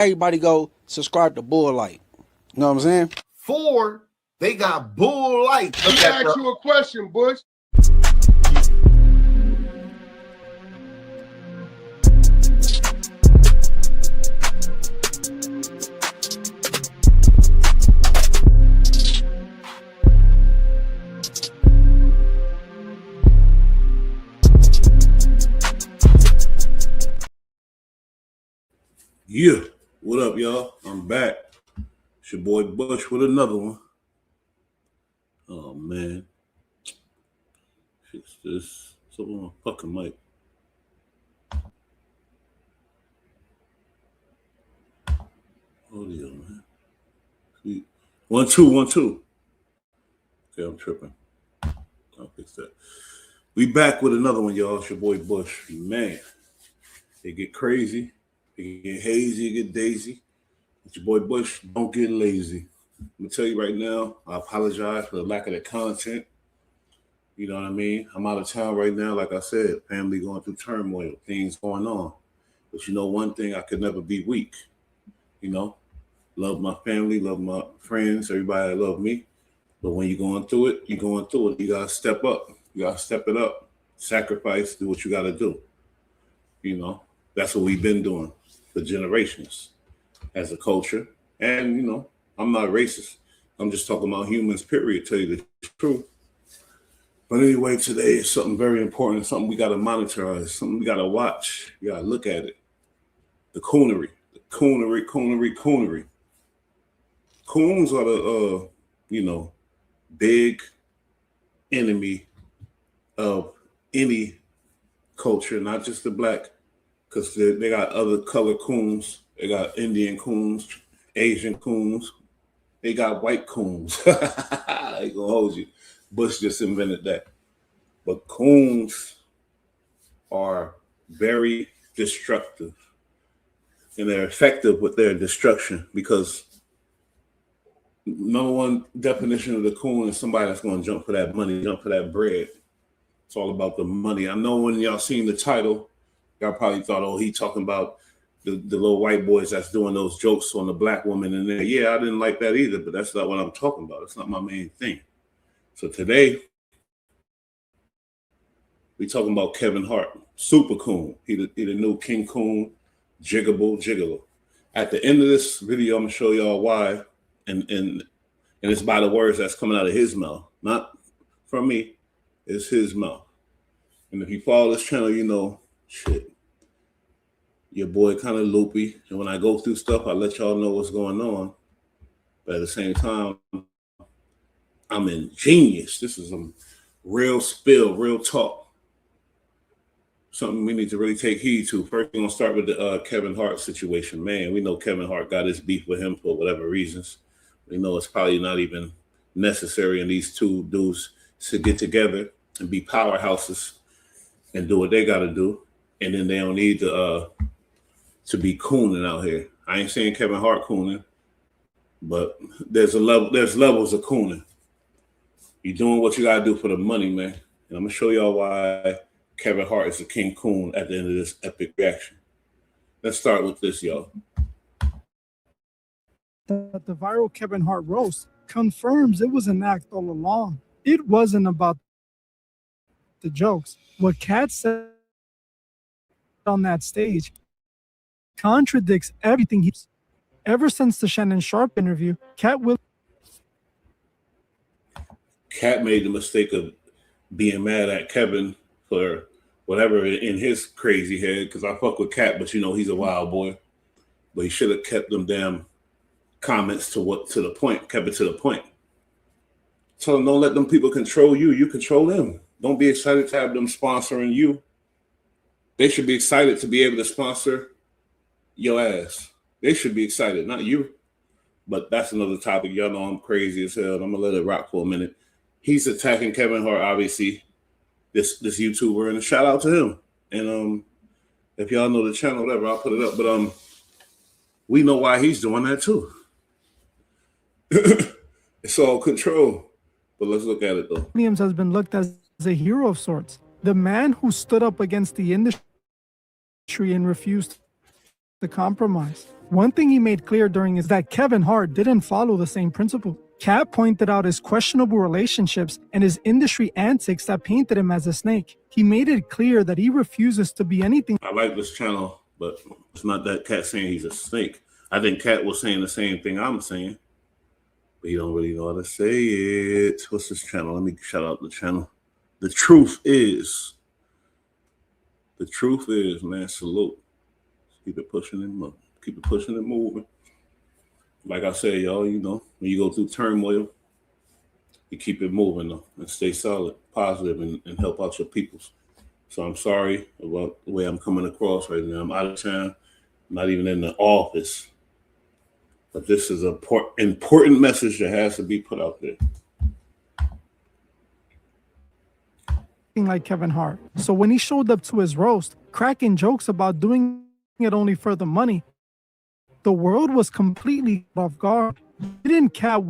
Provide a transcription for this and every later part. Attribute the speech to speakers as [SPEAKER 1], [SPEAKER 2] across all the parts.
[SPEAKER 1] everybody go subscribe to Bull Light. You know what I'm saying?
[SPEAKER 2] 4, they got Bull Light.
[SPEAKER 3] Let me ask you a question, Bush.
[SPEAKER 4] Yeah, what up, y'all? I'm back. It's your boy Bush with another one. Oh man, fix this. Something on my fucking mic. Audio, man. See? 1 2 1 2. Okay, I'm tripping. I'll fix that. We back with another one, y'all. It's your boy Bush. Man, they get crazy. It get hazy, it get daisy. It's your boy Bush. Don't get lazy. I'm gonna tell you right now, I apologize for the lack of the content. You know what I mean? I'm out of town right now, like I said, family going through turmoil, things going on. But you know one thing, I could never be weak. You know, love my family, love my friends, everybody that love me. But when you're going through it, you're going through it. You gotta step up. You gotta step it up. Sacrifice, do what you gotta do. You know, that's what we've been doing for generations as a culture. And, you know, I'm not racist. I'm just talking about humans, period, tell you the truth. But anyway, today is something very important, something we got to monitor, something we got to watch. You got to look at it. The coonery. Coonery. Coons are the, big enemy of any culture, not just the black, because they got other color coons. They got Indian coons, Asian coons. They got white coons. I ain't gonna hold you. Bush just invented that. But coons are very destructive. And they're effective with their destruction because number one definition of the coon is somebody that's going to jump for that money, jump for that bread. It's all about the money. I know when y'all seen the title, y'all probably thought, oh, he talking about the little white boys that's doing those jokes on the black woman in there. Yeah, I didn't like that either, but that's not what I'm talking about. It's not my main thing. So today, we talking about Kevin Hart, Super Coon. He the new King Coon, Gigolo. At the end of this video, I'm gonna show y'all why, and it's by the words that's coming out of his mouth, not from me. It's his mouth. And if you follow this channel, you know, shit, your boy kind of loopy. And when I go through stuff, I let y'all know what's going on. But at the same time, I'm ingenious. This is some real spill, real talk. Something we need to really take heed to. First, we're going to start with the Kevin Hart situation. Man, we know Kevin Hart got his beef with him for whatever reasons. We know it's probably not even necessary in these two dudes to get together and be powerhouses and do what they got to do. And then they don't need to be cooning out here. I ain't saying Kevin Hart cooning, but there's levels of cooning. You're doing what you got to do for the money, man. And I'm going to show y'all why Kevin Hart is the King Coon at the end of this epic reaction. Let's start with this, y'all.
[SPEAKER 5] The viral Kevin Hart roast confirms it was an act all along. It wasn't about the jokes. What Kat said on that stage contradicts everything he's ever since the Shannon Sharp interview. Kat
[SPEAKER 4] made the mistake of being mad at Kevin for whatever in his crazy head, because I fuck with Kat, but you know he's a wild boy. But he should have kept them damn comments to the point, kept it to the point. Tell them don't let them people control you. You control them. Don't be excited to have them sponsoring you. They should be excited to be able to sponsor your ass. They should be excited, not you. But that's another topic. Y'all know I'm crazy as hell. I'm gonna let it rock for a minute. He's attacking Kevin Hart, obviously, this YouTuber, and a shout out to him. And if y'all know the channel, whatever, I'll put it up. But we know why he's doing that too. It's all control. But let's look at it though.
[SPEAKER 5] Williams has been looked as a hero of sorts. The man who stood up against the industry and refused to compromise. One thing he made clear during is that Kevin Hart didn't follow the same principle. Cat pointed out his questionable relationships and his industry antics that painted him as a snake. He made it clear that he refuses to be anything.
[SPEAKER 4] I like this channel, but it's not that Cat saying he's a snake. I think Cat was saying the same thing I'm saying, but he don't really know how to say it. What's this channel? Let me shout out the channel. The truth is, man, salute. Keep it pushing and moving. Keep it pushing and moving. Like I said, y'all, you know, when you go through turmoil, you keep it moving though, and stay solid, positive, and help out your peoples. So I'm sorry about the way I'm coming across right now. I'm out of town, not even in the office. But this is an important message that has to be put out there.
[SPEAKER 5] Like Kevin Hart. So when he showed up to his roast, cracking jokes about doing it only for the money, the world was completely off guard. Didn't Cat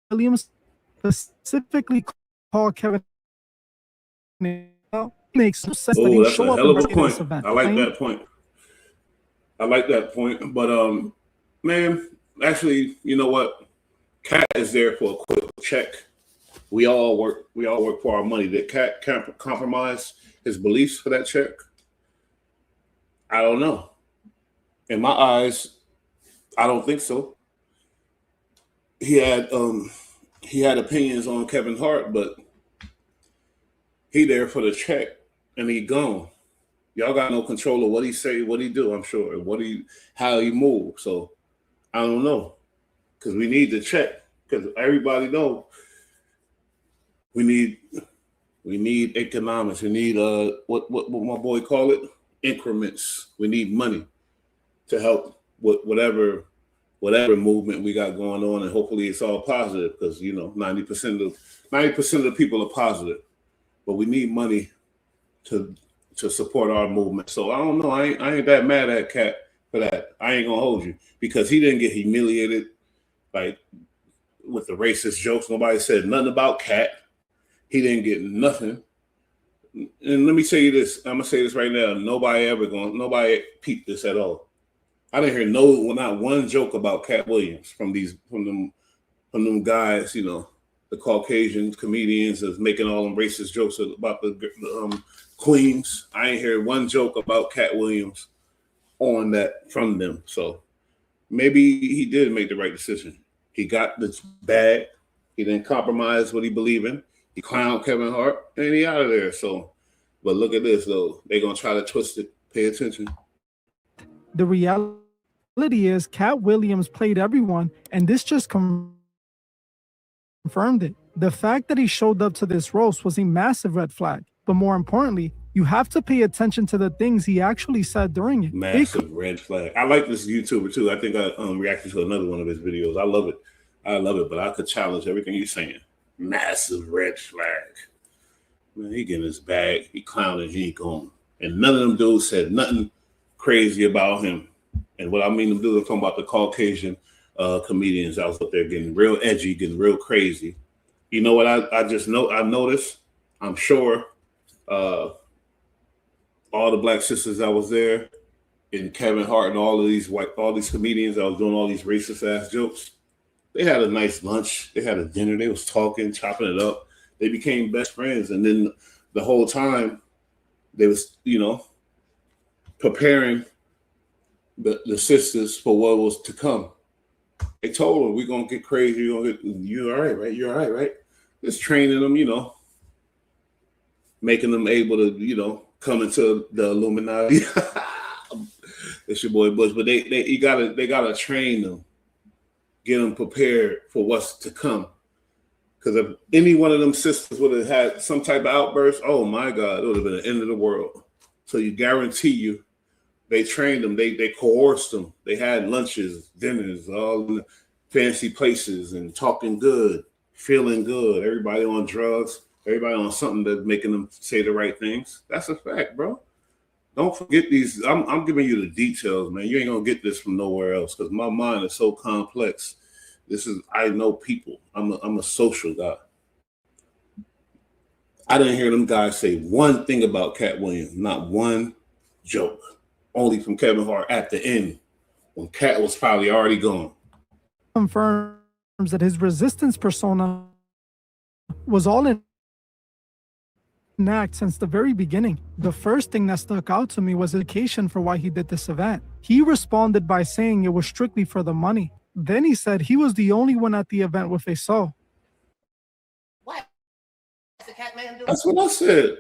[SPEAKER 5] Williams specifically call Kevin? Makes no sense that he
[SPEAKER 4] That's
[SPEAKER 5] show
[SPEAKER 4] a
[SPEAKER 5] up
[SPEAKER 4] hell of a
[SPEAKER 5] in
[SPEAKER 4] point.
[SPEAKER 5] this event.
[SPEAKER 4] I like that point. But man, actually, you know what? Cat is there for a quick check. We all work for our money. Did Cat compromise his beliefs for that check? I don't know. In my eyes, I don't think so. He had opinions on Kevin Hart, but he there for the check and he gone. Y'all got no control of what he say, what he do, I'm sure, and how he move. So I don't know. Because we need the check. Because everybody know we need economics. We need what my boy call it? Increments. We need money to help with whatever movement we got going on, and hopefully it's all positive because 90% of the people are positive, but we need money to support our movement. So I don't know. I ain't that mad at Cat for that. I ain't gonna hold you because he didn't get humiliated like with the racist jokes. Nobody said nothing about Cat. He didn't get nothing. And let me tell you this. I'm gonna say this right now. Nobody peeped this at all. I didn't hear not one joke about Cat Williams from them guys, the Caucasian comedians is making all them racist jokes about the queens. I ain't heard one joke about Cat Williams on that from them. So maybe he did make the right decision. He got the bag. He didn't compromise what he believed in. He clowned Kevin Hart and he out of there. So, but look at this though. They're gonna try to twist it. Pay attention.
[SPEAKER 5] The reality is Cat Williams played everyone, and this just confirmed it. The fact that he showed up to this roast was a massive red flag. But more importantly, you have to pay attention to the things he actually said during it.
[SPEAKER 4] Massive red flag. I like this YouTuber too. I think I reacted to another one of his videos. I love it, but I could challenge everything he's saying. Massive red flag. Man, he getting his bag. He clowning, he ain't going. And none of them dudes said nothing crazy about him. And what I mean them dudes, I'm talking about the Caucasian comedians. I was up there getting real edgy, getting real crazy. You know what I noticed? I'm sure all the black sisters that was there, and Kevin Hart and all these comedians that was doing all these racist ass jokes, they had a nice lunch. They had a dinner. They was talking, chopping it up. They became best friends. And then the whole time they was, preparing the sisters for what was to come. They told them, we're going to get crazy. You're all right, right? You're all right, right? Just training them, making them able to, come into the Illuminati. It's your boy Bush. But they gotta train them, get them prepared for what's to come. Because if any one of them sisters would have had some type of outburst, oh my God, it would have been the end of the world. So you guarantee they trained them, they coerced them. They had lunches, dinners, all in fancy places and talking good, feeling good. Everybody on drugs, everybody on something that's making them say the right things. That's a fact, bro. Don't forget these. I'm giving you the details, man. You ain't gonna get this from nowhere else because my mind is so complex. I know people. I'm a social guy. I didn't hear them guys say one thing about Cat Williams, not one joke. Only from Kevin Hart at the end. when Cat was probably already gone.
[SPEAKER 5] Confirms that his resistance persona was all in act since the very beginning. The first thing that stuck out to me was education for why he did this event. He responded by saying it was strictly for the money. Then he said he was the only one at the event with a soul.
[SPEAKER 2] What? The cat man doing?
[SPEAKER 4] That's what I said.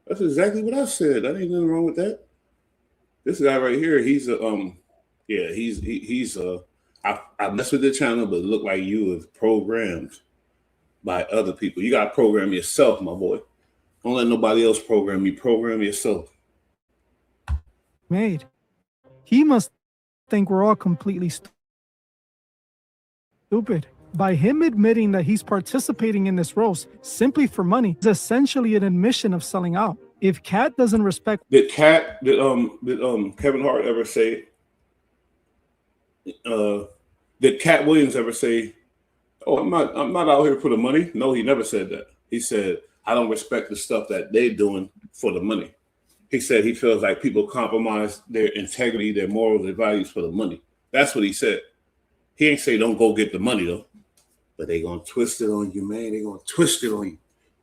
[SPEAKER 4] That's exactly what I said. There ain't nothing wrong with that. This guy right here, he's a I mess with the channel, but it look like you was programmed by other people. You gotta program yourself, my boy. Don't let nobody else program you. Program yourself.
[SPEAKER 5] Made. He must think we're all completely stupid. By him admitting that he's participating in this roast simply for money is essentially an admission of selling out. If Cat doesn't respect,
[SPEAKER 4] Did Kevin Hart ever say? Did Cat Williams ever say, "Oh, I'm not out here for the money"? No, he never said that. He said, "I don't respect the stuff that they're doing for the money." He said he feels like people compromise their integrity, their morals, their values for the money. That's what he said. He ain't say don't go get the money though. But they gonna twist it on you, man. They gonna twist it on you.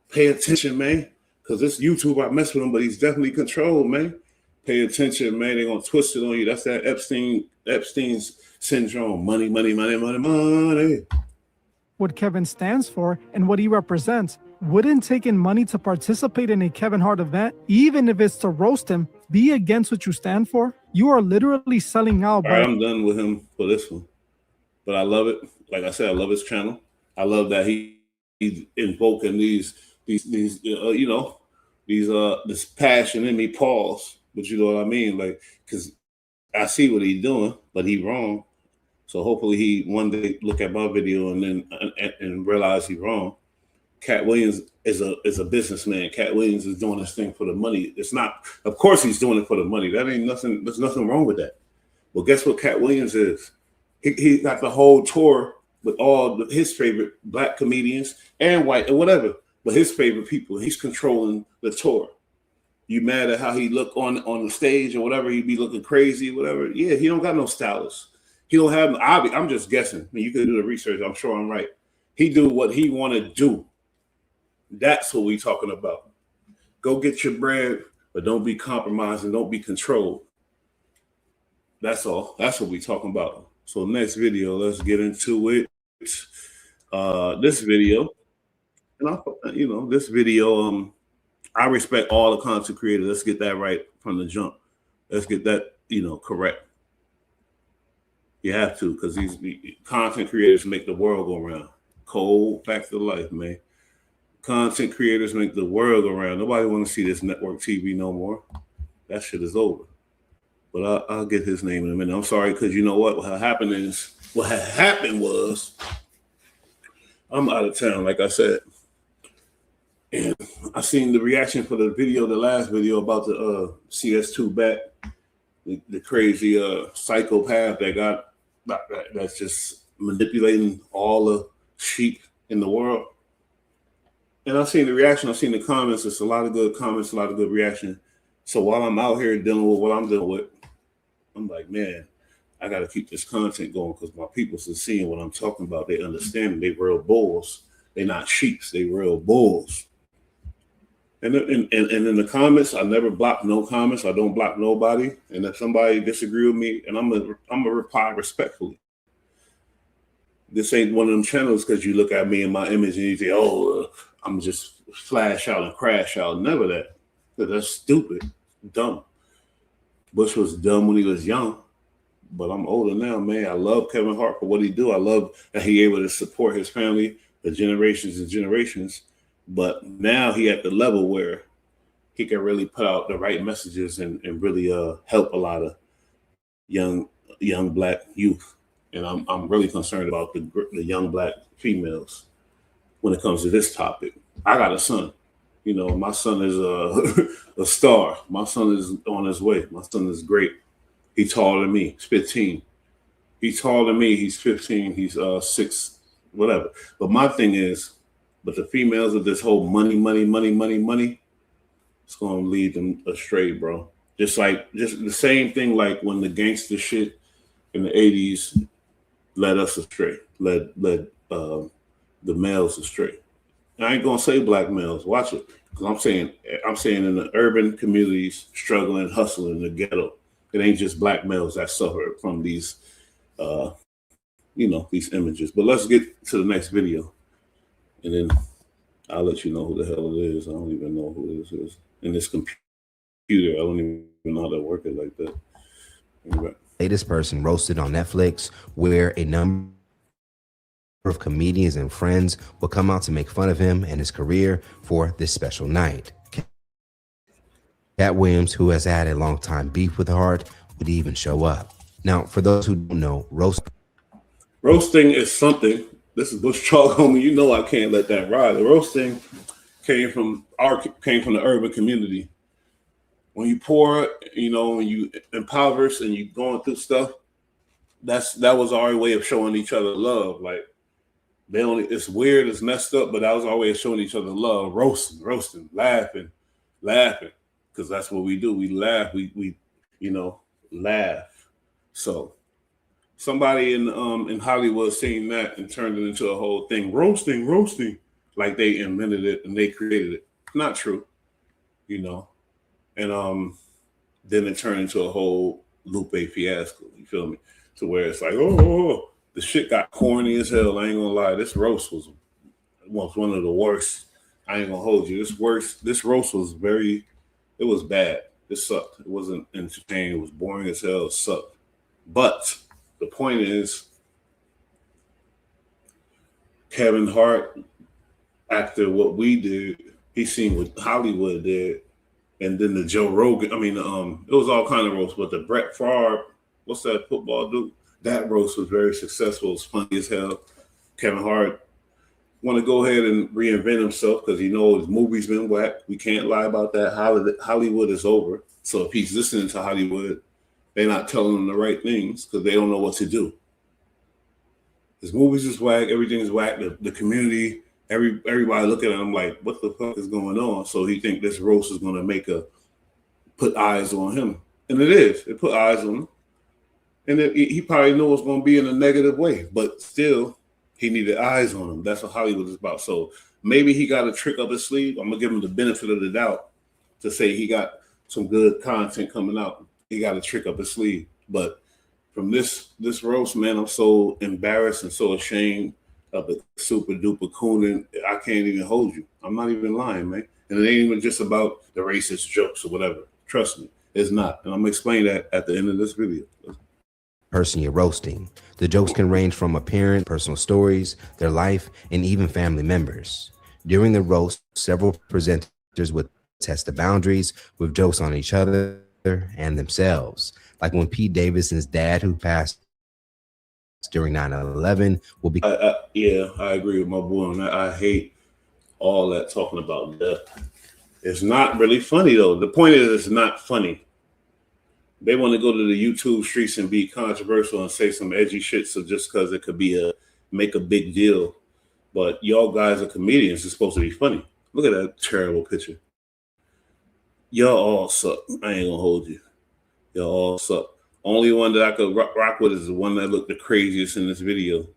[SPEAKER 4] Pay attention, man. Because this YouTube, I mess with him, but he's definitely controlled, man. Pay attention, man. They're gonna twist it on you. That's that Epstein's syndrome. Money, money, money, money, money.
[SPEAKER 5] what Kevin stands for and what he represents. Wouldn't taking money to participate in a Kevin Hart event, even if it's to roast him, be against what you stand for? You are literally selling out.
[SPEAKER 4] All right, I'm done with him for this one. But I love it. Like I said, I love his channel. I love that he's invoking this passion in me. Pause, but you know what I mean, like, because I see what he's doing, but he wrong. So hopefully he one day look at my video and then and realize he's wrong. Cat Williams is a businessman. Cat Williams is doing this thing for the money. It's not, of course, he's doing it for the money. That ain't nothing. There's nothing wrong with that. Well, guess what Cat Williams is? He got the whole tour with all his favorite black comedians and white and whatever, but his favorite people. He's controlling the tour. You mad at how he look on the stage or whatever? He be looking crazy, whatever. Yeah, he don't got no stylist. He don't have. I'm just guessing. I mean, you could do the research. I'm sure I'm right. He do what he want to do. That's what we talking about. Go get your bread, but don't be compromised and don't be controlled. That's all. That's what we talking about. So next video, let's get into it. This video, and this video, I respect all the content creators. Let's get that right from the jump. Let's get that, correct. You have to, because these content creators make the world go round. Cold fact of life, man. Content creators make the world go round. Nobody want to see this network TV no more. That shit is over. But I'll get his name in a minute. I'm sorry, because you know what happened was I'm out of town, like I said. And I seen the reaction for the last video about the CS2 bat, the crazy psychopath that's just manipulating all the sheep in the world. And I've seen the reaction, I've seen the comments. It's a lot of good comments, a lot of good reaction. So while I'm out here dealing with what I'm dealing with, I'm like, man, I got to keep this content going because my people's are seeing what I'm talking about. They understand they real bulls. They not sheeps. They real bulls. And in the comments, I never block no comments. I don't block nobody. And if somebody disagree with me, and I'm gonna reply respectfully. This ain't one of them channels because you look at me and my image and you say, oh, I'm just flash out and crash out. Never that. Because that's stupid, dumb. Bush was dumb when he was young, but I'm older now, man. I love Kevin Hart for what he do. I love that he able to support his family for generations and generations. But now he at the level where he can really put out the right messages and really help a lot of young black youth. And I'm really concerned about the young black females when it comes to this topic. I got a son. My son is a star. My son is on his way. My son is great. He's taller than me. He's 15. He's taller than me. He's 15. He's 6, whatever. But my thing is, but the females of this whole money, it's going to lead them astray, bro. Just the same thing like when the gangster shit in the 80s led us astray, led the males astray. And I ain't gonna say black males. Watch it, because I'm saying in the urban communities, struggling, hustling in the ghetto, it ain't just black males that suffer from these, these images. But let's get to the next video, and then I'll let you know who the hell it is. I don't even know who this is. In this computer, I don't even know how to work it like that. Anyway.
[SPEAKER 6] Latest person roasted on Netflix, where a number of comedians and friends will come out to make fun of him and his career for this special night. Cat Williams, who has had a long time beef with Hart, would even show up. Now, for those who don't know,
[SPEAKER 4] roasting is something. This is Bush Chalk, homie. You know I can't let that ride. The roasting came from the urban community. When you poor, when you impoverished and you going through stuff, that was our way of showing each other love. Like it's weird, it's messed up, but that was our way of showing each other love. Roasting, laughing, because that's what we do. We laugh. We laugh. So somebody in Hollywood seen that and turned it into a whole thing. Roasting, like they invented it and they created it. Not true, And then it turned into a whole Lupe fiasco. You feel me? To where it's like, the shit got corny as hell. I ain't gonna lie. This roast was one of the worst. I ain't gonna hold you. This roast was it was bad. It sucked. It wasn't entertaining. It was boring as hell. It sucked. But the point is, Kevin Hart, after what we did, he seen what Hollywood did. And then the Joe Rogan, it was all kind of roast, but the Brett Favre, what's that football dude? That roast was very successful. It was funny as hell. Kevin Hart want to go ahead and reinvent himself because his movie's been whack. We can't lie about that. Hollywood is over. So if he's listening to Hollywood, they're not telling him the right things because they don't know what to do. His movies is whack. Everything's whack. The community, everybody look at him like, what the fuck is going on? So he think this roast is going to put eyes on him. And it is. It put eyes on him. And he probably knew it's going to be in a negative way. But still, he needed eyes on him. That's what Hollywood is about. So maybe he got a trick up his sleeve. I'm going to give him the benefit of the doubt to say he got some good content coming out. He got a trick up his sleeve. But from this roast, man, I'm so embarrassed and so ashamed of the super duper cooning. I can't even hold you. I'm not even lying, man. And it ain't even just about the racist jokes or whatever. Trust me, it's not. And I'm gonna explain that at the end of this video.
[SPEAKER 6] Person you're roasting. The jokes can range from appearance, personal stories, their life, and even family members. During the roast, several presenters would test the boundaries with jokes on each other and themselves. Like when Pete Davidson's dad, who passed during 9/11, will be.
[SPEAKER 4] Yeah, I agree with my boy on that. I hate all that talking about death. It's not really funny though. The point is, it's not funny. They want to go to the YouTube streets and be controversial and say some edgy shit. So just because it could be make a big deal, but y'all guys are comedians. It's supposed to be funny. Look at that terrible picture. Y'all all suck. I ain't gonna hold you. Y'all all suck. Only one that I could rock with is the one that looked the craziest in this video.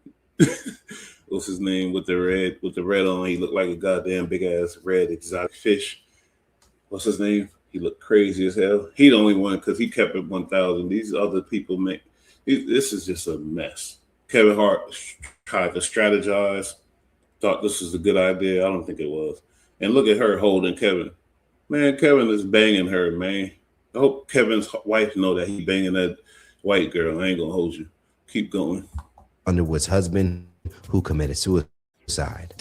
[SPEAKER 4] What's his name with the red on? He looked like a goddamn big ass red exotic fish. What's his name? He looked crazy as hell. He the only one because he kept it 1,000. These other people this is just a mess. Kevin Hart tried to strategize, thought this was a good idea. I don't think it was. And look at her holding Kevin. Man, Kevin is banging her, man. I hope Kevin's wife know that he banging that white girl. I ain't gonna hold you. Keep going.
[SPEAKER 6] Underwood's husband, who committed suicide.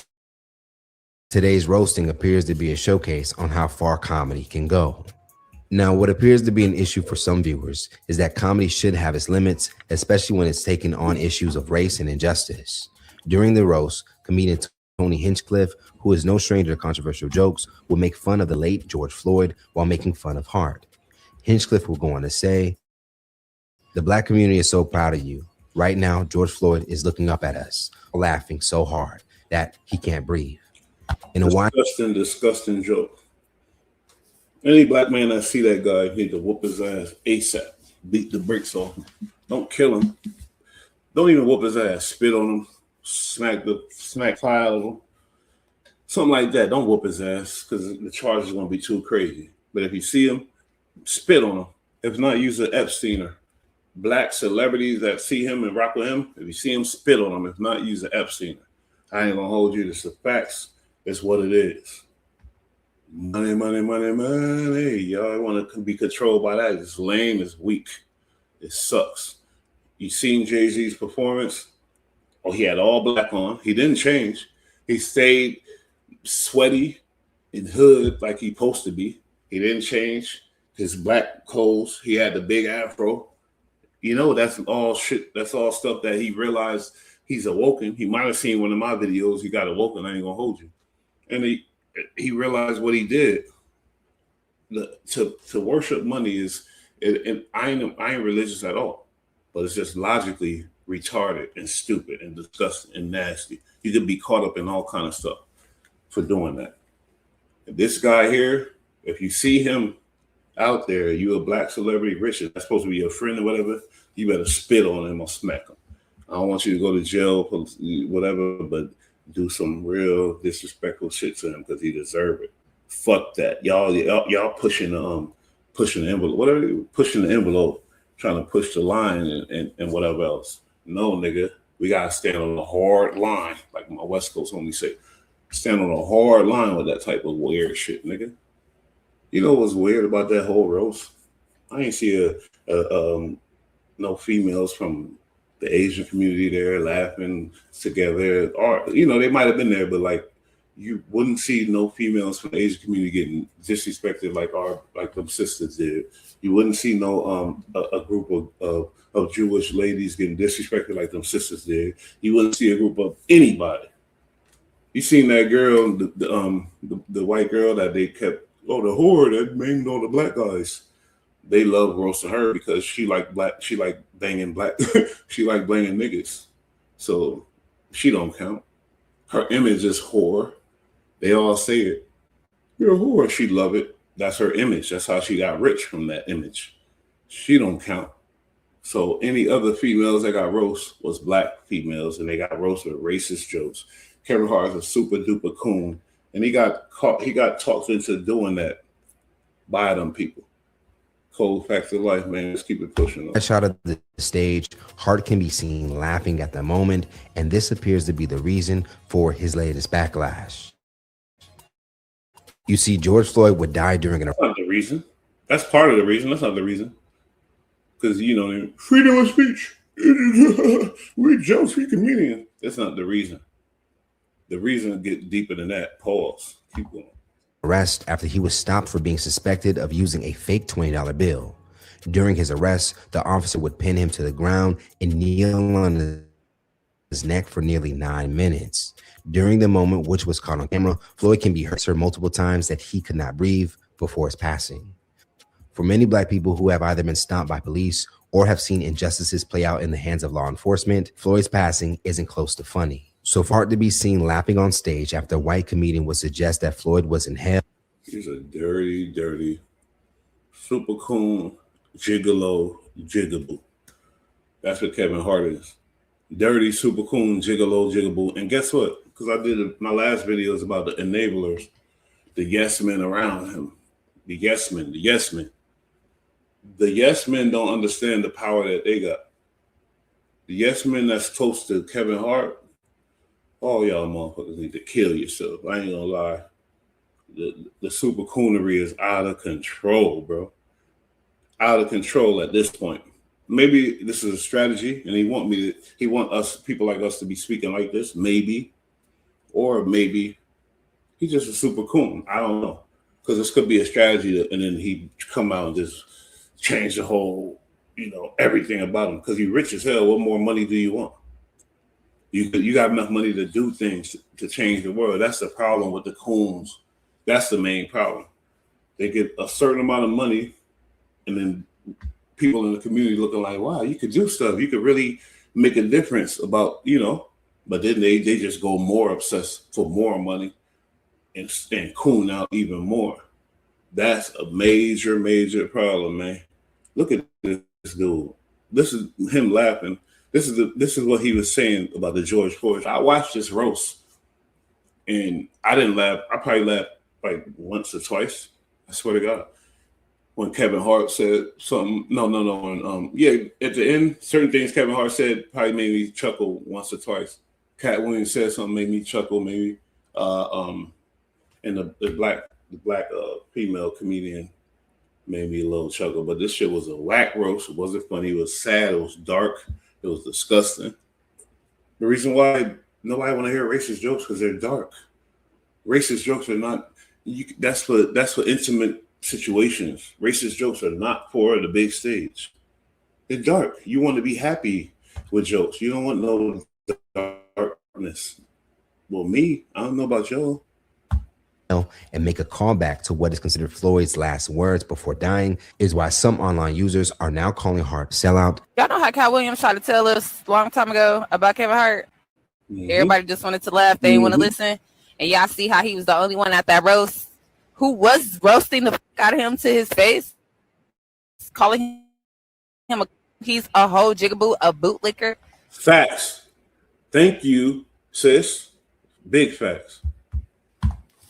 [SPEAKER 6] Today's roasting appears to be a showcase on how far comedy can go. Now, what appears to be an issue for some viewers is that comedy should have its limits, especially when it's taking on issues of race and injustice. During the roast, comedian Tony Hinchcliffe, who is no stranger to controversial jokes, will make fun of the late George Floyd while making fun of Hart. Hinchcliffe will go on to say, "The black community is so proud of you. Right now, George Floyd is looking up at us, laughing so hard that he can't breathe." In a
[SPEAKER 4] disgusting joke. Any black man that see that guy need to whoop his ass ASAP. beat the brakes off him. Don't kill him. Don't even whoop his ass. Spit on him. Smack 5 of him. Something like that. Don't whoop his ass because the charge is going to be too crazy. But if you see him, spit on him. If not, use an Epsteiner. Black celebrities that see him and rock with him, if you see him, spit on him. If not, use an Epsteiner. I ain't going to hold you. It's the facts. It's what it is. Money, money, money, money. Y'all want to be controlled by that. It's lame. It's weak. It sucks. You seen Jay-Z's performance? Oh, he had all black on. He didn't change. He stayed sweaty and hood like he supposed to be. He didn't change his black clothes. He had the big afro. You know, that's all shit. That's all stuff that he realized he's awoken. He might have seen one of my videos. He got awoken. I ain't gonna hold you. And he realized what he did. To worship money is, and I ain't religious at all, but it's just logically retarded and stupid and disgusting and nasty. You could be caught up in all kind of stuff for doing that. And this guy here, if you see him out there, you a black celebrity, rich, that's supposed to be your friend or whatever, you better spit on him or smack him. I don't want you to go to jail, whatever, but do some real disrespectful shit to him because he deserve it. Fuck that. Y'all pushing the envelope, whatever, pushing the envelope, trying to push the line and whatever else. No, nigga, we gotta stand on a hard line, like my West Coast homie say. Stand on a hard line with that type of weird shit, nigga. You know what's weird about that whole roast? I ain't see no females from the Asian community there laughing together. Or, you know, they might have been there, but like you wouldn't see no females from the Asian community getting disrespected like them sisters did. You wouldn't see no a group of Jewish ladies getting disrespected like them sisters did. You wouldn't see a group of anybody. You seen that girl, the white girl that they kept, the whore that banged all the black guys. They love roasting her because she like banging black, she like banging niggas. So she don't count. Her image is whore. They all say it. You're a whore. She love it. That's her image. That's how she got rich from that image. She don't count. So any other females that got roast was black females, and they got roasted with racist jokes. Kevin Hart is a super duper coon, and he got talked into doing that by them people. Cold facts of life, man. Let's keep it pushing.
[SPEAKER 6] A shot of the stage, Hart can be seen laughing at the moment, and this appears to be the reason for his latest backlash. You see, George Floyd would die during an...
[SPEAKER 4] That's not the reason. That's part of the reason. That's not the reason. Because, you know, freedom of speech. We're jokes, we comedians. That's not the reason. The reason get deeper than that. Pause. Keep going.
[SPEAKER 6] Arrest after he was stopped for being suspected of using a fake $20 bill. During his arrest, the officer would pin him to the ground and kneel on his neck for nearly 9 minutes. During the moment, which was caught on camera, Floyd can be heard multiple times that he could not breathe before his passing. For many black people who have either been stopped by police or have seen injustices play out in the hands of law enforcement, Floyd's passing isn't close to funny. So for Hart to be seen laughing on stage after a white comedian would suggest that Floyd was in hell.
[SPEAKER 4] He's a dirty, dirty, super coon, gigolo, jigaboo. That's what Kevin Hart is. Dirty, super coon, gigolo, jigaboo. And guess what? Because I did my last video is about the enablers, the yes men around him. The yes men, the yes men. The yes men don't understand the power that they got. The yes men that's close to Kevin Hart, all y'all motherfuckers need to kill yourself. I ain't gonna lie. The super coonery is out of control, bro. Out of control at this point. Maybe this is a strategy, and he want us, people like us, to be speaking like this. Maybe, or maybe he's just a super coon. I don't know, because this could be a strategy, and then he come out and just change the whole, everything about him. Because you rich as hell. What more money do you want? You got enough money to do things to change the world. That's the problem with the coons. That's the main problem. They get a certain amount of money, and then people in the community looking like, wow, you could do stuff. You could really make a difference about, but then they just go more obsessed for more money and coon out even more. That's a major, major problem, man. Look at this dude. This is him laughing. This is what he was saying about the George Floyd. I watched this roast, and I didn't laugh. I probably laughed like once or twice. I swear to God. When Kevin Hart said something, no. And, at the end, certain things Kevin Hart said probably made me chuckle once or twice. Cat Williams said something made me chuckle, maybe. And the black female comedian made me a little chuckle. But this shit was a whack roast. It wasn't funny. It was sad. It was dark. It was disgusting. The reason why nobody want to hear racist jokes because they're dark. Racist jokes are not. That's for intimate situations. Racist jokes are not for the big stage. They're dark. You want to be happy with jokes. You don't want no darkness. Well, me, I don't know about y'all.
[SPEAKER 6] And make a callback to what is considered Floyd's last words before dying is why some online users are now calling Hart sellout.
[SPEAKER 7] Y'all know how Cat Williams tried to tell us a long time ago about Kevin Hart? Mm-hmm. Everybody just wanted to laugh. They didn't want to listen. And y'all see how he was the only one at that roast who was roasting the fuck out of him to his face, calling him he's a whole jigaboo, a bootlicker.
[SPEAKER 4] Facts. Thank you, sis. Big facts.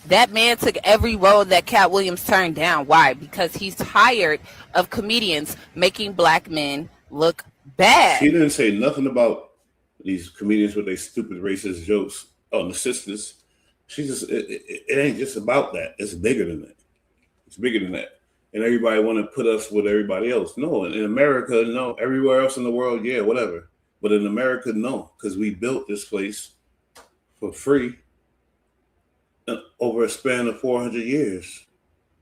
[SPEAKER 7] That man took every role that Cat Williams turned down. Why? Because he's tired of comedians making black men look bad.
[SPEAKER 4] She didn't say nothing about these comedians with their stupid racist jokes on the sisters. She just it ain't just about that. It's bigger than that. It's bigger than that. And everybody want to put us with everybody else. No, in America, no. Everywhere else in the world, yeah, whatever. But in America, no, because we built this place for free over a span of 400 years.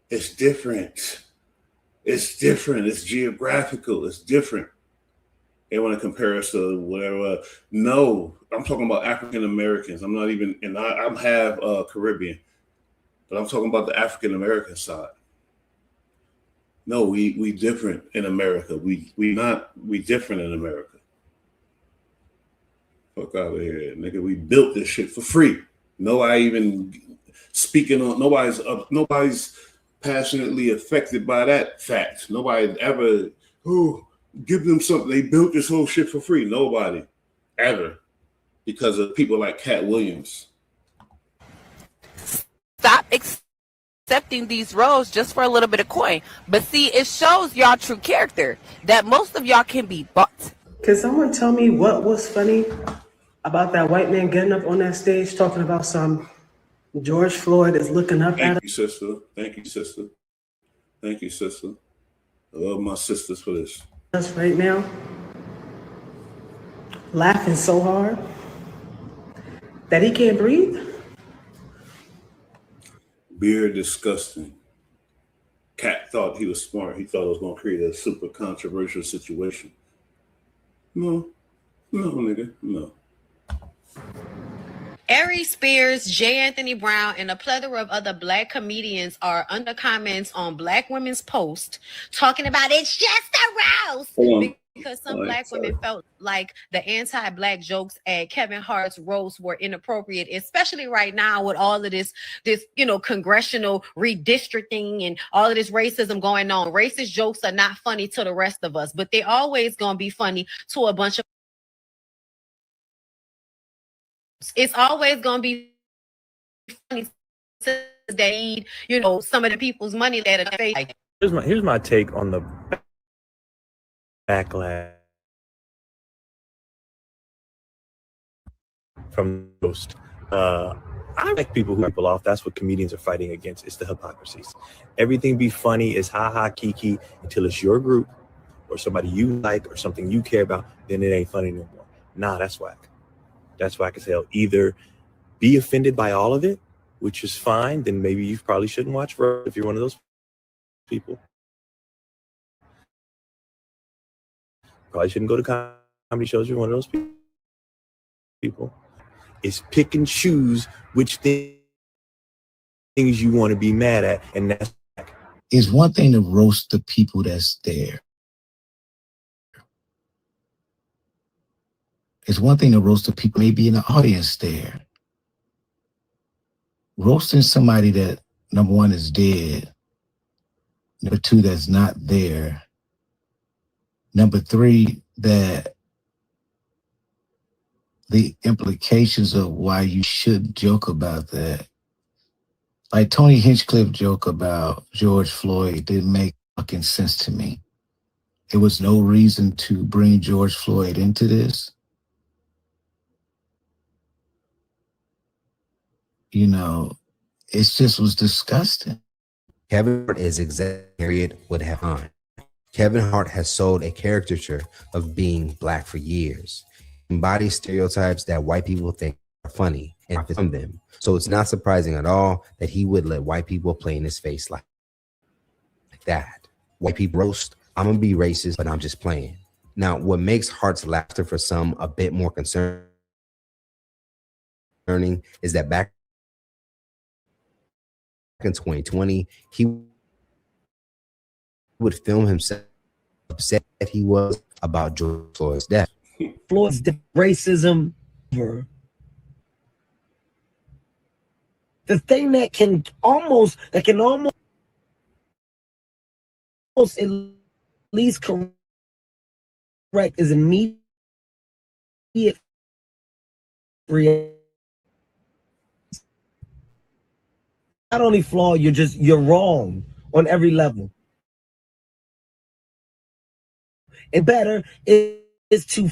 [SPEAKER 4] It's different. It's different. It's geographical. It's different. They want to compare us to whatever. No, I'm talking about African Americans. I'm not even, and I'm half Caribbean, but I'm talking about the African American side. No, we different in America. We different in America. Fuck out of here, nigga. We built this shit for free. Nobody even speaking on. Nobody's passionately affected by that fact. Nobody ever. Give them something. They built this whole shit for free. Nobody ever, because of people like Cat Williams.
[SPEAKER 7] Stop accepting these roles just for a little bit of coin. But see, it shows y'all true character that most of y'all can be bought.
[SPEAKER 8] Can someone tell me what was funny about that white man getting up on that stage talking about some George Floyd is looking up at him?
[SPEAKER 4] Thank you, sister. Thank you, sister. Thank you, sister. I love my sisters for this.
[SPEAKER 8] Us right now, laughing so hard that he can't breathe.
[SPEAKER 4] Beer disgusting. Cat thought he was smart. He thought it was going to create a super controversial situation. No, nigga, no.
[SPEAKER 9] Ari Spears, J. Anthony Brown, and a plethora of other black comedians are under comments on black women's post talking about it's just a roast because some black women felt like the anti-black jokes at Kevin Hart's roast were inappropriate, especially right now with all of this congressional redistricting and all of this racism going on. Racist jokes are not funny to the rest of us, but they always gonna be funny to a bunch of. It's always going to be funny to they need, some of the people's money that are fake.
[SPEAKER 10] Here's my take on the backlash from the host. I like people who people off. That's what comedians are fighting against. It's the hypocrisies. Everything be funny is ha kiki until it's your group or somebody you like or something you care about. Then it ain't funny no more. Nah, that's whack. That's why I can say either be offended by all of it, which is fine. Then maybe you probably shouldn't watch roast if you're one of those people. Probably shouldn't go to comedy shows if you're one of those people. It's pick and choose which things you want to be mad at, and that's.
[SPEAKER 11] It's one thing to roast the people that's there. It's one thing to roast the people maybe in the audience there. Roasting somebody that, number one, is dead, number two, that's not there, Number three, that the implications of why you should joke about that. Like Tony Hinchcliffe joke about George Floyd didn't make fucking sense to me. There was no reason to bring George Floyd into this. You know, it just was disgusting.
[SPEAKER 6] Kevin Hart is exactly period would have on. Kevin Hart has sold a caricature of being black for years. He embodies stereotypes that white people think are funny and profit from them. So it's not surprising at all that he would let white people play in his face like that. White people roast, I'm gonna be racist, but I'm just playing. Now, what makes Hart's laughter for some a bit more concerning is that back in 2020, he would film himself upset that he was about George Floyd's death.
[SPEAKER 12] Floyd's racism. The thing that can almost at least correct is immediate reaction. Not only flawed, you're wrong on every level. And better is to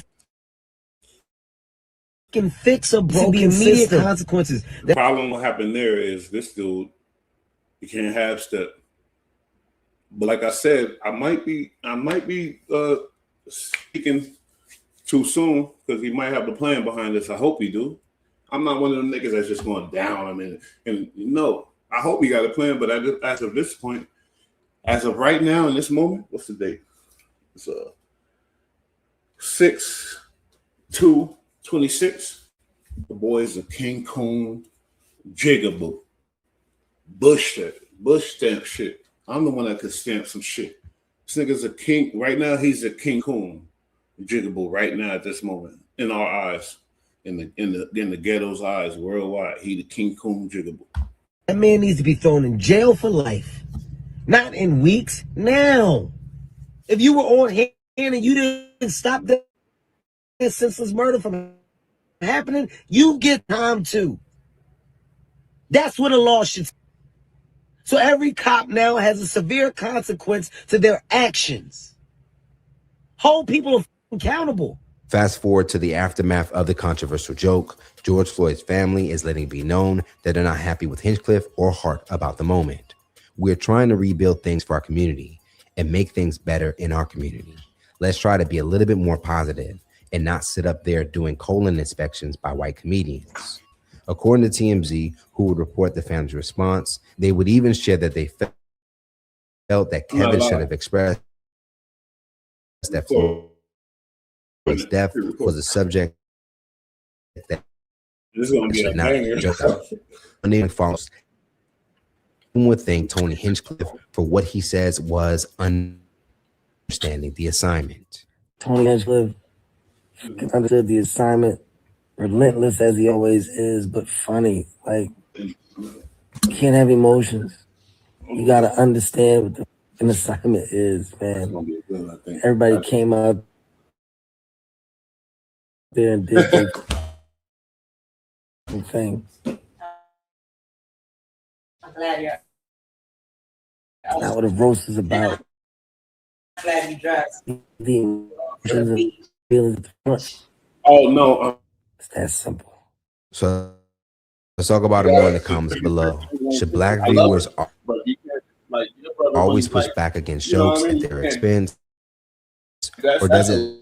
[SPEAKER 12] can fix a broken immediate system. Consequences.
[SPEAKER 4] The problem what happened there is this dude, you can't half step. But like I said, I might be speaking too soon because he might have the plan behind this. I hope he do. I'm not one of them niggas that's just going down. I mean, and no, I hope he got a plan. But as of this point, as of right now in this moment, what's the date? It's 6/2/26. The boys are King Coon, Jigaboo, Bush stamp shit. I'm the one that could stamp some shit. This nigga's a king right now. He's a King Coon, Jigaboo right now at this moment in our eyes, in the ghetto's eyes worldwide. He the King Coon, Jigaboo.
[SPEAKER 12] That man needs to be thrown in jail for life, not in weeks. Now, if you were on hand and you didn't stop that senseless murder from happening, you get time too. That's what a law should say. So every cop now has a severe consequence to their actions. Hold people accountable.
[SPEAKER 6] Fast forward to the aftermath of the controversial joke. George Floyd's family is letting it be known that they're not happy with Hinchcliffe or Hart about the moment. We're trying to rebuild things for our community and make things better in our community. Let's try to be a little bit more positive and not sit up there doing colon inspections by white comedians. According to TMZ, who would report the family's response, they would even share that they felt that Kevin should have expressed that Floyd's death was a subject that should not joke about. One would thank Tony Hinchcliffe for what he says was understanding the assignment.
[SPEAKER 12] Tony Hinchcliffe understood the assignment, relentless as he always is, but funny. Like, you can't have emotions. You got to understand what an assignment is, man. Everybody came out there and did their thing.
[SPEAKER 2] I'm glad you're.
[SPEAKER 12] Not what a roast is about.
[SPEAKER 2] I'm glad you dressed.
[SPEAKER 12] The emotions and feelings at the front.
[SPEAKER 4] Oh no.
[SPEAKER 12] It's that simple.
[SPEAKER 6] So let's talk about it more in the comments below. Should black viewers always push back against jokes at their expense? Or does it?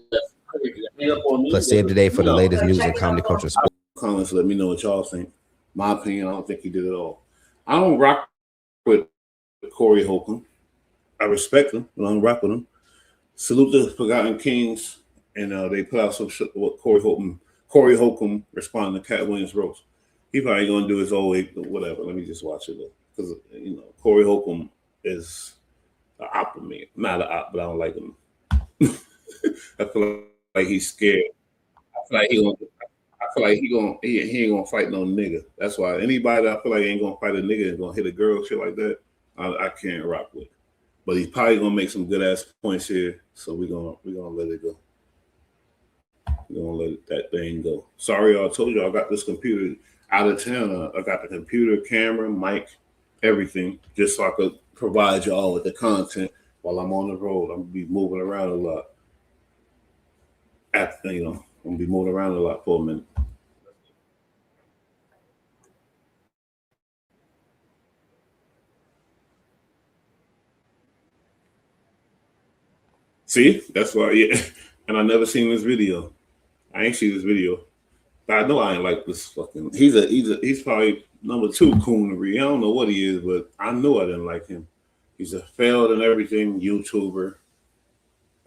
[SPEAKER 6] Let's save today for the latest news and comedy culture.
[SPEAKER 4] Comments, let me know what y'all think. My opinion, I don't think he did it all. I don't rock with Corey Holcomb. I respect him, but I don't rock with him. Salute the Forgotten Kings, and they put out some shit with Corey Holcomb responding to Cat Williams' roast. He probably gonna do his old whatever. Let me just watch it though, because Corey Holcomb is an opera man, not an op, but I don't like him. I feel like he's scared. I feel like he ain't gonna fight no nigga. That's why anybody that I feel like ain't gonna fight a nigga and gonna hit a girl, shit like that, I can't rock with. But he's probably gonna make some good ass points here, so we're gonna let it go. We're gonna let that thing go. Sorry, I told you I got this computer out of town. I got the computer, camera, mic, everything, just so I could provide y'all with the content while I'm on the road. I'm gonna be moving around a lot. I'm gonna be moving around a lot for a minute. See, that's why. Yeah, and I never seen this video. I ain't seen this video. But I know I ain't like this fucking. He's probably number 2 coonery. I don't know what he is, but I knew I didn't like him. He's a failed and everything YouTuber.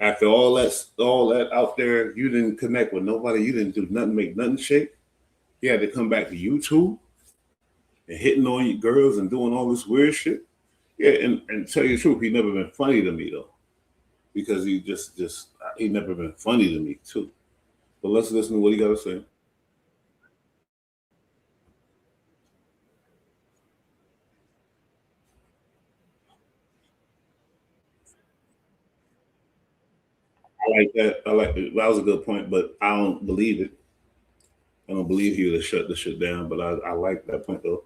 [SPEAKER 4] After all that out there, you didn't connect with nobody. You didn't do nothing, make nothing shake. He had to come back to YouTube and hitting on you girls and doing all this weird shit. Yeah, and tell you the truth, he never been funny to me though, because he never been funny to me too. But let's listen to what he got to say. I like that. That was a good point, but I don't believe it. I don't believe he would have shut the shit down, but I like that point though.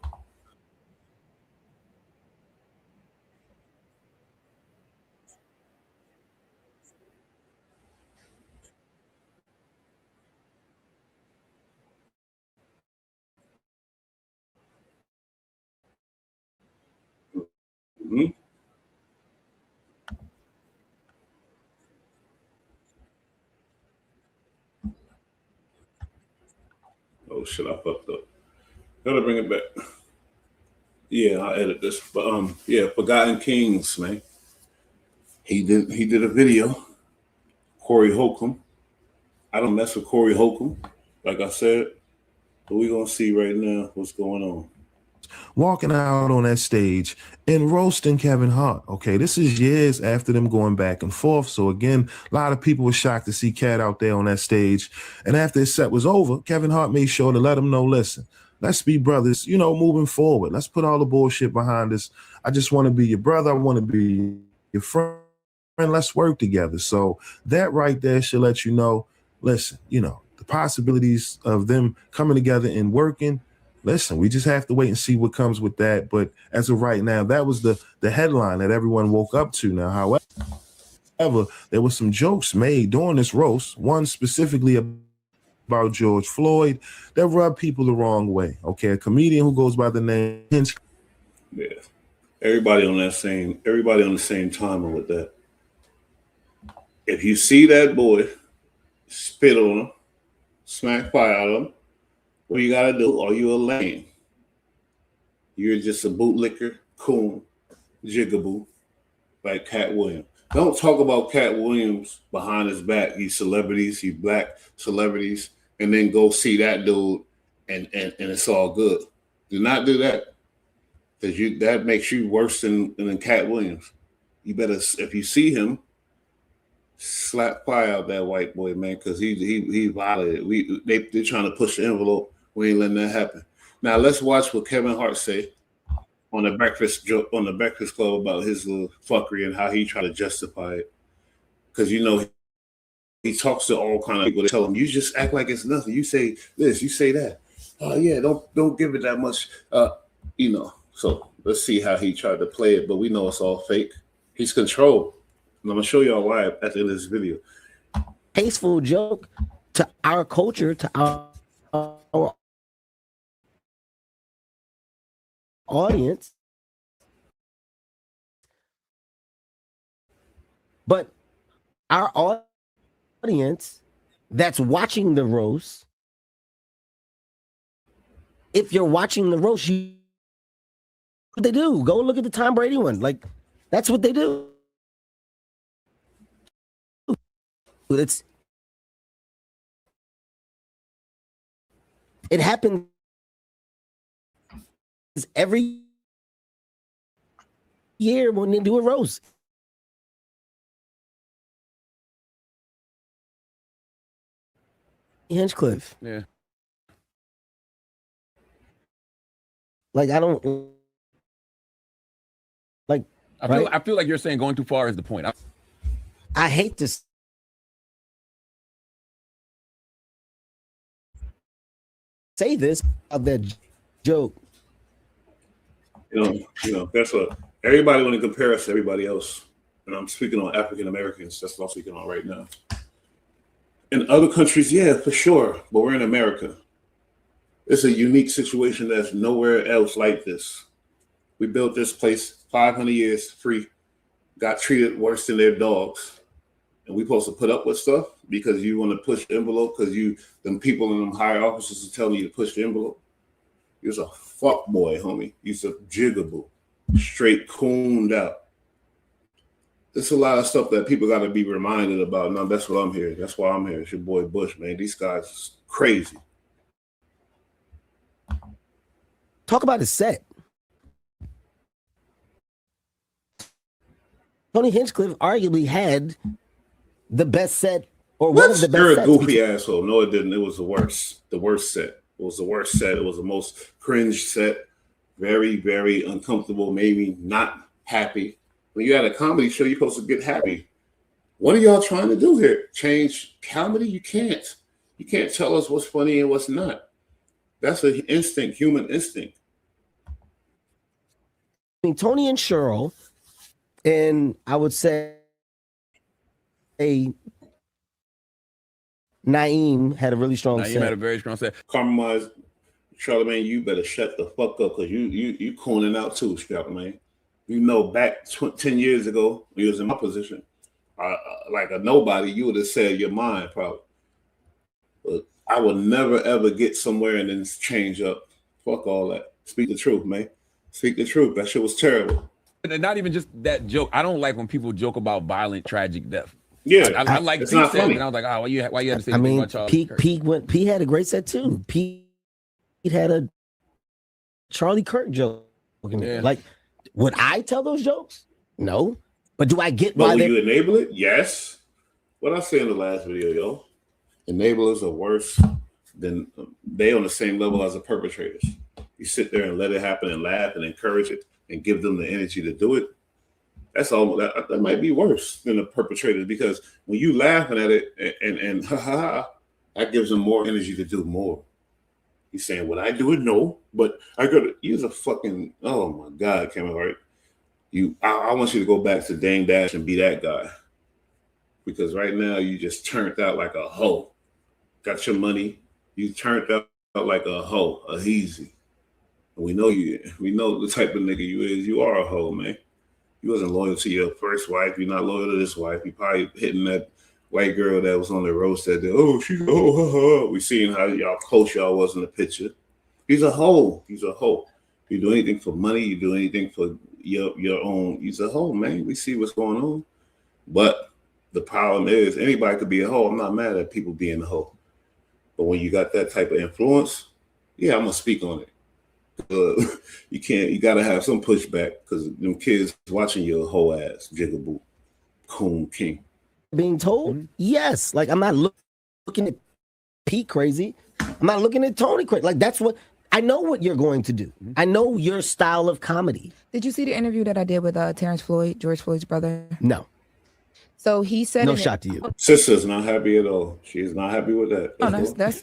[SPEAKER 4] Mm-hmm. Oh shit, I fucked up. Gotta bring it back. Yeah, I'll edit this. But yeah, Forgotten Kings, man. He did a video. Corey Holcomb. I don't mess with Corey Holcomb, like I said. But we're gonna see right now what's going on.
[SPEAKER 13] Walking out on that stage and roasting Kevin Hart. Okay, this is years after them going back and forth. So again, a lot of people were shocked to see Cat out there on that stage. And after his set was over, Kevin Hart made sure to let him know, listen, let's be brothers, moving forward. Let's put all the bullshit behind us. I just want to be your brother. I want to be your friend. Let's work together. So that right there should let you know, listen, the possibilities of them coming together and working. Listen, we just have to wait and see what comes with that. But as of right now, that was the headline that everyone woke up to. Now, however, there were some jokes made during this roast, one specifically about George Floyd, that rubbed people the wrong way. Okay, a comedian who goes by the name.
[SPEAKER 4] Yeah, everybody on the same timer with that. If you see that boy spit on him, smack fire out of him, what you gotta do? Are you a lame? You're just a bootlicker, coon, jigaboo, like Cat Williams. Don't talk about Cat Williams behind his back. These celebrities, these black celebrities, and then go see that dude, and it's all good. Do not do that, because that makes you worse than Cat Williams. You better, if you see him, slap fire out that white boy, man, because he violated. They're trying to push the envelope. We ain't letting that happen. Now let's watch what Kevin Hart say on the Breakfast Club about his little fuckery and how he tried to justify it. Because he talks to all kind of people. They tell him, you just act like it's nothing. You say this, you say that. Oh yeah, don't give it that much. So let's see how he tried to play it, but we know it's all fake. He's controlled. And I'm gonna show y'all why at the end of this video.
[SPEAKER 12] Tasteful joke to our culture, to our audience, but our audience that's watching the roast, if you're watching the roast, what they do? Go look at the Tom Brady one. Like, that's what they do. It happens every year when they do a roast. Hinchcliffe.
[SPEAKER 1] Yeah.
[SPEAKER 12] Like, I don't like
[SPEAKER 14] I feel like you're saying going too far is the point.
[SPEAKER 12] I hate to say this of that joke.
[SPEAKER 4] You know, that's what everybody want to compare us to everybody else. And I'm speaking on African Americans. That's what I'm speaking on right now. In other countries, yeah, for sure. But we're in America. It's a unique situation that's nowhere else like this. We built this place 500 years free, got treated worse than their dogs. And we supposed to put up with stuff because you want to push the envelope because them people in them higher offices are telling you to push the envelope. You're a fuck boy, homie. You're a jigaboo, straight cooned out. There's a lot of stuff that people got to be reminded about. No, that's what I'm here. That's why I'm here. It's your boy Bush, man. These guys crazy.
[SPEAKER 12] Talk about his set. Tony Hinchcliffe arguably had the best set, or one of the best.
[SPEAKER 4] You're a goofy asshole. No, it didn't. It was the worst. The worst set. It was the worst set. It was the most cringe set. Very, very uncomfortable. Maybe not happy. When you're at a comedy show, you're supposed to get happy. What are y'all trying to do here? Change comedy? You can't. You can't tell us what's funny and what's not. That's an instinct, human instinct.
[SPEAKER 12] I mean, Tony and Cheryl, and I would say Naeem had a really strong set.
[SPEAKER 14] Naeem had a very strong set.
[SPEAKER 4] Compromise, Charlamagne, you better shut the fuck up because you cooning out too, Charlamagne. You know, back 10 years ago, when you was in my position, like a nobody, you would have said your mind probably. But I would never, ever get somewhere and then change up. Fuck all that. Speak the truth, man. Speak the truth. That shit was terrible.
[SPEAKER 14] And not even just that joke. I don't like when people joke about violent, tragic death.
[SPEAKER 4] Yeah,
[SPEAKER 14] I like
[SPEAKER 4] it's
[SPEAKER 14] Pete
[SPEAKER 4] not
[SPEAKER 14] said,
[SPEAKER 4] funny.
[SPEAKER 14] and I was like, oh, why you had to say
[SPEAKER 12] I mean,
[SPEAKER 14] about Charlie Kirk?
[SPEAKER 12] Pete had a great set too. Pete had a Charlie Kirk joke.
[SPEAKER 4] Yeah.
[SPEAKER 12] Like, would I tell those jokes? No. But do I get
[SPEAKER 4] But
[SPEAKER 12] why
[SPEAKER 4] will
[SPEAKER 12] they
[SPEAKER 4] you enable it? Yes. What I said in the last video, yo, enablers are worse than they on the same level as the perpetrators. You sit there and let it happen and laugh and encourage it and give them the energy to do it. That's all. That might be worse than the perpetrators because when you laughing at it and ha ha ha, that gives them more energy to do more. He's saying, "Would I do it? No, but I got to use a fucking." Oh my God, Kevin Hart, I want you to go back to Dame Dash and be that guy because right now you just turned out like a hoe. Got your money, you turned out like a hoe, a heezy. We know you. We know the type of nigga you is. You are a hoe, man. You wasn't loyal to your first wife. You're not loyal to this wife. You probably hitting that white girl that was on the roast that day. Oh, she's a hoe. We seen how y'all close y'all was in the picture. He's a hoe. He's a hoe. You do anything for money. You do anything for your own. He's a hoe, man. We see what's going on. But the problem is anybody could be a hoe. I'm not mad at people being a hoe. But when you got that type of influence, yeah, I'm going to speak on it. You gotta have some pushback because them kids watching your whole ass jigaboo coon king
[SPEAKER 12] being told? Yes. Like I'm not looking at Pete crazy. I'm not looking at Tony crazy. Like that's what I know what you're going to do. I know your style of comedy.
[SPEAKER 15] Did you see the interview that I did with Terrence Floyd, George Floyd's brother?
[SPEAKER 12] No.
[SPEAKER 15] So he said
[SPEAKER 12] no shot to you.
[SPEAKER 4] Sister's not happy at all. She's not happy with that.
[SPEAKER 15] Oh, that's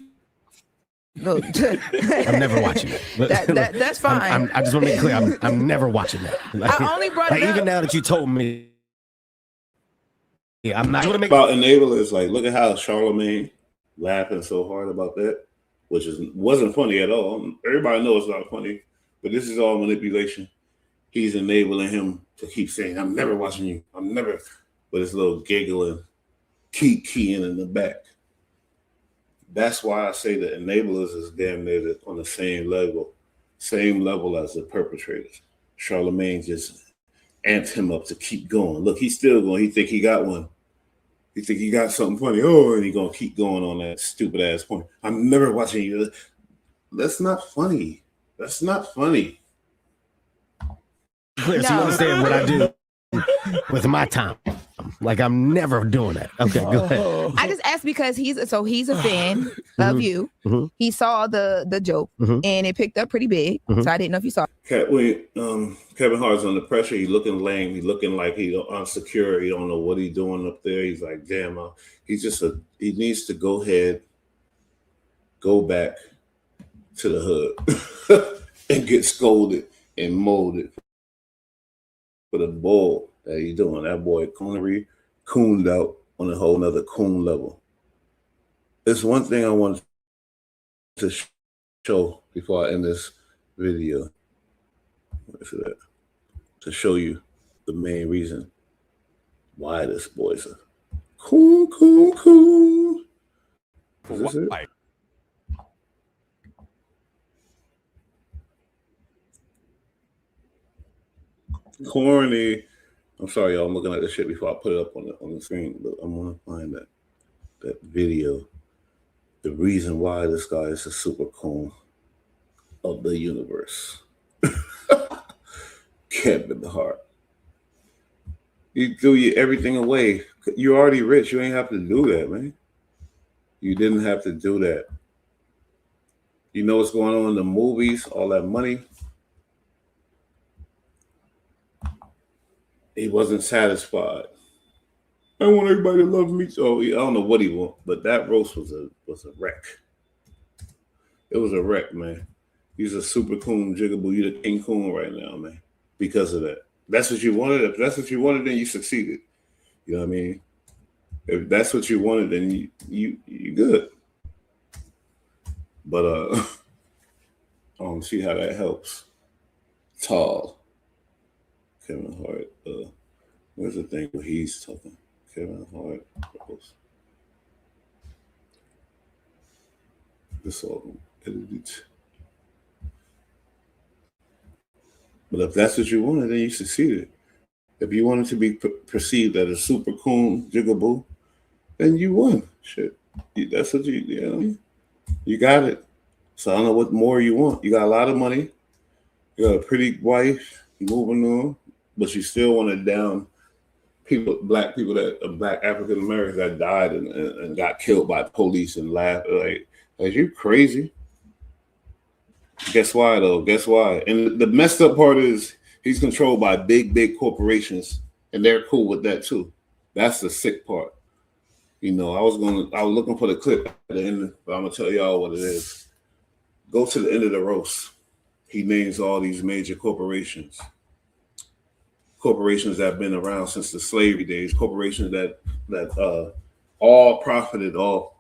[SPEAKER 15] no.
[SPEAKER 12] I'm never watching it.
[SPEAKER 15] That's fine.
[SPEAKER 12] I just want to be clear. I'm never watching that. Like,
[SPEAKER 15] I only brought it up.
[SPEAKER 12] Even now that you told me. Yeah, I'm not going to make
[SPEAKER 4] about enablers. Like, look at how Charlamagne laughing so hard about that, which wasn't funny at all. Everybody knows it's not funny, but this is all manipulation. He's enabling him to keep saying, "I'm never watching you. I'm never." With his little giggling, keying in the back. That's why I say the enablers is damn near on the same level as the perpetrators. Charlamagne just amped him up to keep going. Look, he's still going. He think he got one. He think he got something funny. Oh, and he gonna keep going on that stupid ass point. I'm never watching you. That's not funny. That's not funny.
[SPEAKER 12] Clear, so you understand what I do with my time. him. Like I'm never doing that. Okay, go ahead.
[SPEAKER 15] I just asked because he's a fan of you. He saw the joke and it picked up pretty big. So I didn't know if you saw it.
[SPEAKER 4] Kevin Hart's under pressure. He's looking lame. He's looking like he's unsecure. He don't know what he's doing up there. He's like, damn, he needs to go back to the hood and get scolded and molded for the bull that he's doing. That boy cooned out on a whole nother coon level. There's one thing I want to show before I end this video. To show you the main reason why this boy's a coon. Is this it? Corny. I'm sorry, y'all. I'm looking at this shit before I put it up on the screen, but I'm gonna find that video. The reason why this guy is a super coon of the universe. Kevin Hart. He threw everything away. You're already rich. You ain't have to do that, man. You didn't have to do that. You know what's going on in the movies, all that money. He wasn't satisfied. I want everybody to love me. So I don't know what he want, but that roast was a wreck. It was a wreck, man. He's a super coon, Jigaboo. You're the king coon right now, man. Because of that. That's what you wanted. If that's what you wanted, then you succeeded. You know what I mean? If that's what you wanted, then you good. But I don't see how that helps. Tall. Kevin Hart. Where's the thing where he's talking? Kevin Hart. This all edited. But if that's what you wanted, then you succeeded. If you wanted to be perceived as a super coon Jigaboo, then you won. Shit. That's what you got it. So I don't know what more you want. You got a lot of money. You got a pretty wife. You moving on. But you still want to down black African Americans that died and got killed by police and laugh. Like you crazy. Guess why, though? Guess why? And the messed up part is he's controlled by big corporations, and they're cool with that too. That's the sick part. You know, I was looking for the clip at the end, but I'm gonna tell y'all what it is. Go to the end of the roast. He names all these major corporations. Corporations that have been around since the slavery days. Corporations that all profited off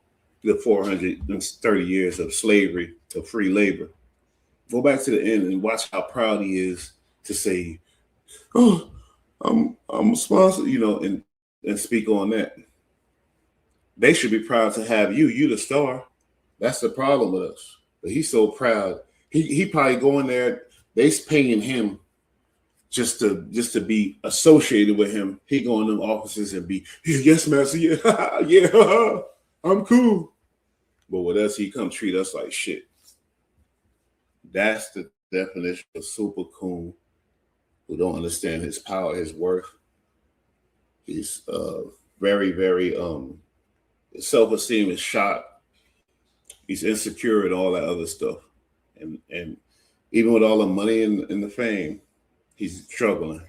[SPEAKER 4] the 430 years of slavery, of free labor. Go back to the end and watch how proud he is to say, "Oh, I'm a sponsor," you know, and speak on that. They should be proud to have you. You the star. That's the problem with us. But he's so proud. He probably going there. They're paying him just to be associated with him. He go in them offices and be, yes, master, yeah, yeah, I'm cool. But with us, he come treat us like shit. That's the definition of super cool, who don't understand his power, his worth. He's very, very his self-esteem is shot. He's insecure and all that other stuff. And even with all the money and the fame, he's struggling.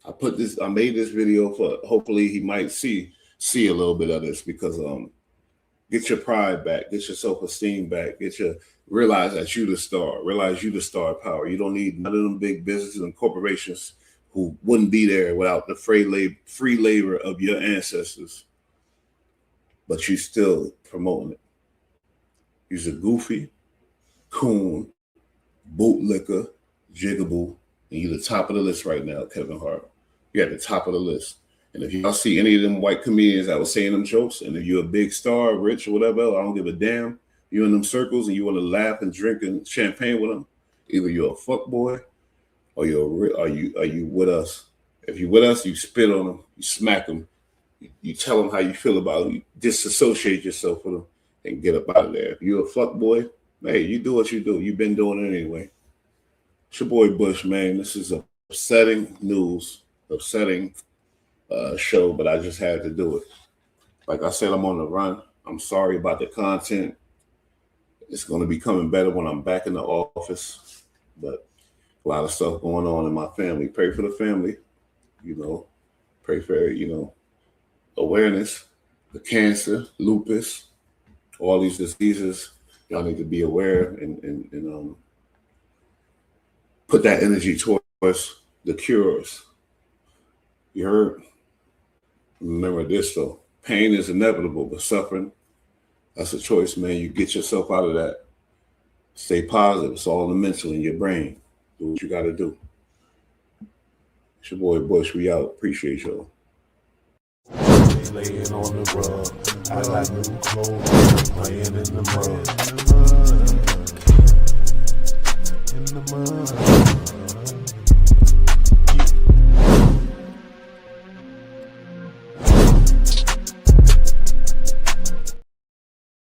[SPEAKER 4] I made this video for hopefully he might see a little bit of this, because get your pride back, get your self-esteem back, realize that you the star, realize you the star power. You don't need none of them big businesses and corporations who wouldn't be there without the free labor of your ancestors. But you still promoting it. He's a goofy, coon, bootlicker, Jigaboo, and you're the top of the list right now, Kevin Hart. You're at the top of the list. And if y'all see any of them white comedians that was saying them jokes, and if you're a big star, rich, or whatever, I don't give a damn. You're in them circles and you want to laugh and drink and champagne with them. Either you're a fuck boy, or are you with us? If you're with us, you spit on them, you smack them, you tell them how you feel about them, you disassociate yourself with them, and get up out of there. If you're a fuck boy, hey, you do what you do. You've been doing it anyway. It's your boy Bush, man. This is upsetting news, upsetting show, but I just had to do it. Like I said, I'm on the run. I'm sorry about the content. It's going to be coming better when I'm back in the office, but a lot of stuff going on in my family. Pray for the family, pray for, awareness, the cancer, lupus, all these diseases. Y'all need to be aware and put that energy towards the cures. You heard? Remember this though, pain is inevitable, but suffering, that's a choice, man. You get yourself out of that. Stay positive. It's all in the mental in your brain. Do what you got to do. It's your boy Bush. We out. Appreciate y'all.
[SPEAKER 13] Laying on the rug, I got new clothes, laying in the mud.